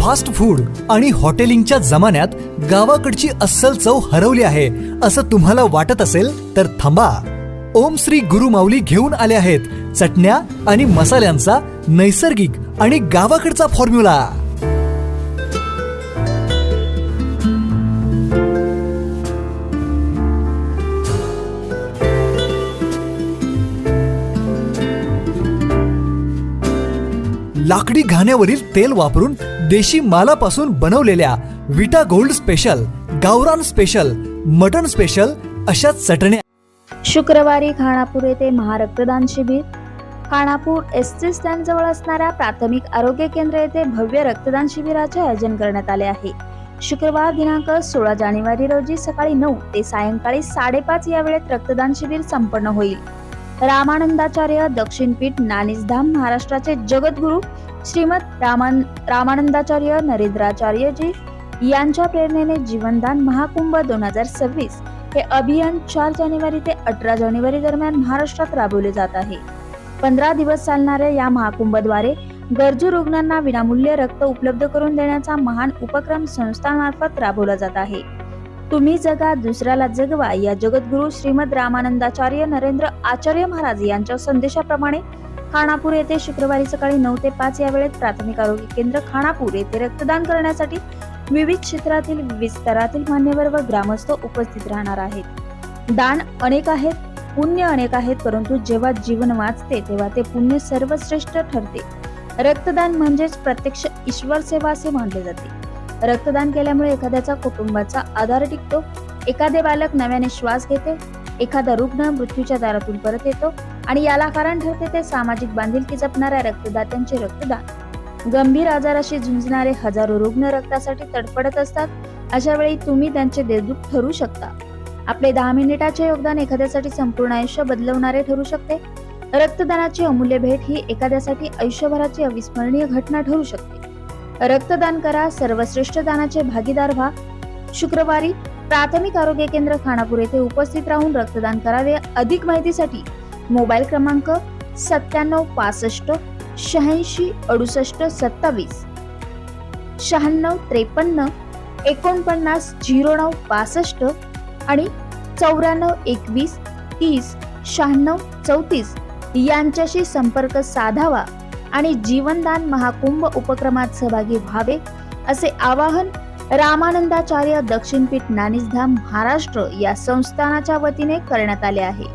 Fast food आणि हॉटेलिंगच्या जमान्यात गावाकडची अस्सल चव हरवली आहे असं तुम्हाला वाटत असेल तर थांबा. ओम श्री गुरु माऊली घेऊन आले आहेत चटण्या आणि मसाल्यांचा नैसर्गिक आणि गावाकडचा फॉर्म्युला. लाकडी घाण्यावरील तेल वापरून देशी मालापासून बनवलेल्या विटा गोल्ड स्पेशल, गावरान स्पेशल, मटन स्पेशल अशा चटण्या. शुक्रवारी खानापूर येथे महारक्तदान शिबिर. खानापूर एसटी स्टँड जवळ असणाऱ्या प्राथमिक आरोग्य केंद्र येथे भव्य रक्तदान शिबिराचे आयोजन करण्यात आले आहे. शुक्रवार दिनांक 16 जानेवारी रोजी सकाळी 9 ते सायंकाळी 5:30 या वेळेत रक्तदान शिबिर संपन्न होईल. रामानंदाचार्य दक्षिणपीठ नानिजधाम महाराष्ट्राचे जगद्गुरू श्रीमद रामानंदाचार्य नरेंद्राचार्यजी यांच्या प्रेरणेने जीवनदान महाकुंभ 2026 हे अभियान 4 जानेवारी ते 18 जानेवारी दरम्यान महाराष्ट्रात राबवले जात आहे. 15 दिवस चालणाऱ्या या महाकुंभद्वारे गरजू रुग्णांना विनामूल्य रक्त उपलब्ध करून देण्याचा महान उपक्रम संस्थांमार्फत राबवला जात आहे. तुम्ही जगा दुसऱ्याला जगवा या जगद्गुरू श्रीमद रामानंदाचार्य नरेंद्र आचार्य महाराज यांच्या संदेशाप्रमाणे खानापूर येथे शुक्रवारी सकाळी 9 ते 5 या वेळेत प्राथमिक आरोग्य केंद्र खानापूर येथे रक्तदान करण्यासाठी विविध क्षेत्रातील विस्तारातील मान्यवर व ग्रामस्थ उपस्थित राहणार आहेत. दान अनेक आहेत, पुण्य अनेक आहेत, परंतु जेव्हा जीवन वाचते तेव्हा ते पुण्य सर्वश्रेष्ठ ठरते. रक्तदान म्हणजेच प्रत्यक्ष ईश्वर सेवा असे मानले जाते. रक्तदान केल्यामुळे एखाद्याचा कुटुंबाचा आधार टिकतो, एखादे बालक नव्याने श्वास घेते, एखादा रुग्ण मृत्यूच्या दारातून परत येतो आणि याला कारण ठरते ते सामाजिक बांधिलकी जपणाऱ्या रक्तदात्यांचे रक्तदान. गंभीर आजाराशी झुंजणारे हजारो रुग्ण रक्तासाठी तडफडत असतात. अशा वेळी तुम्ही त्यांचे देशदूत ठरू शकता. आपले 10 मिनिटाचे योगदान एखाद्यासाठी संपूर्ण आयुष्य बदलवणारे ठरू शकते. रक्तदानाची अमूल्य भेट ही एखाद्यासाठी आयुष्यभराची अविस्मरणीय घटना ठरू शकते. रक्तदान करा, सर्वश्रेष्ठ दानाचे भागीदार व्हा. शुक्रवारी प्राथमिक आरोग्य केंद्र खानापूर येथे उपस्थित राहून रक्तदान करावे. अधिक माहितीसाठी मोबाईल क्रमांक 9765 86 68 27 96 53 49 09 62 आणि 94 21 30 96 34 यांच्याशी संपर्क साधावा आणि जीवनदान महाकुंभ उपक्रमात सहभागी व्हावे असे आवाहन रामानंदाचार्य दक्षिणपीठ नानिजधाम महाराष्ट्र या संस्थानाच्या वतीने करण्यात आले आहे.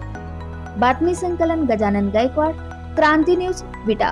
बातमी संकलन गजानन गायकवाड, क्रांती न्यूज, विटा.